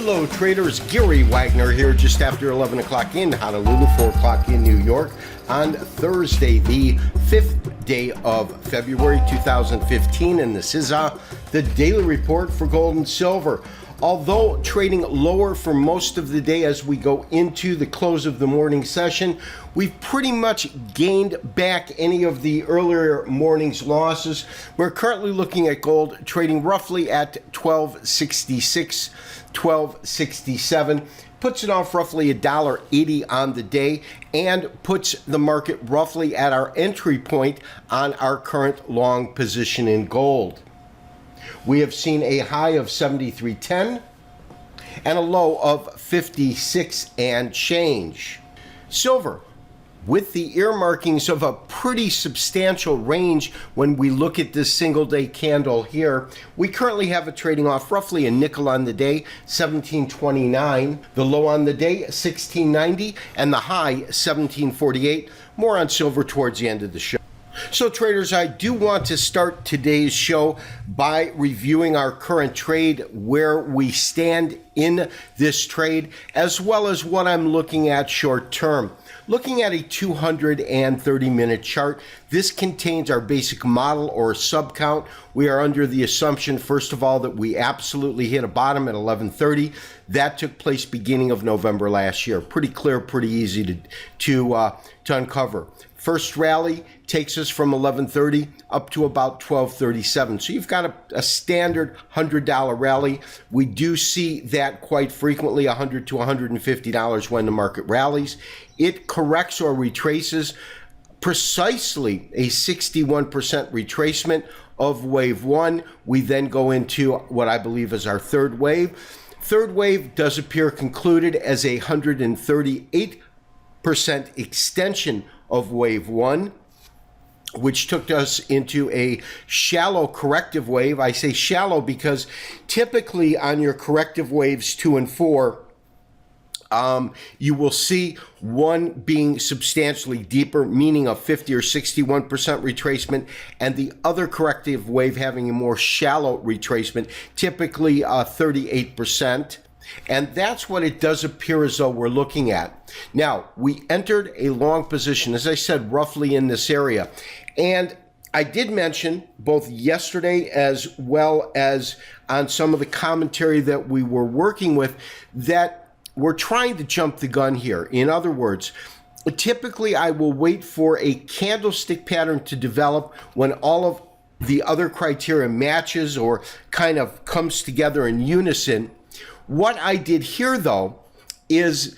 Hello traders, Gary Wagner here just after 11 o'clock in Honolulu, 4 o'clock in New York on Thursday, the 5th day of February 2015, and this is the daily report for gold and silver. Although trading lower for most of the day as we go into the close of the morning session, we've pretty much gained back any of the earlier morning's losses. We're currently looking at gold trading roughly at 1266, 1267. Puts it off roughly $1.80 on the day and puts the market roughly at our entry point on our current long position in gold. We have seen a high of 73.10 and a low of 56 and change. Silver, with the earmarkings of a pretty substantial range when we look at this single day candle here, we currently have it trading off roughly a nickel on the day, 17.29, the low on the day, 16.90, and the high, 17.48. More on silver towards the end of the show. So traders, I do want to start today's show by reviewing our current trade, where we stand in this trade, as well as what I'm looking at short term. Looking at a 230-minute chart, this contains our basic model or sub count. We are under the assumption, first of all, that we absolutely hit a bottom at 1130. That took place beginning of November last year. Pretty clear, pretty easy to uncover. First rally takes us from 1130 up to about 1237. So you've got a standard $100 rally. We do see that quite frequently, $100 to $150 when the market rallies. It corrects or retraces precisely a 61% retracement of wave one. We then go into what I believe is our third wave. Third wave does appear concluded as a 138% extension of wave one, which took us into a shallow corrective wave. I say shallow because typically on your corrective waves 2 and 4, you will see one being substantially deeper, meaning a 50 or 61% retracement, and the other corrective wave having a more shallow retracement, typically 38%. And that's what it does appear as though we're looking at. Now, we entered a long position, as I said, roughly in this area. And I did mention both yesterday as well as on some of the commentary that we were working with that we're trying to jump the gun here. In other words, typically I will wait for a candlestick pattern to develop when all of the other criteria matches or kind of comes together in unison. What I did here, though, is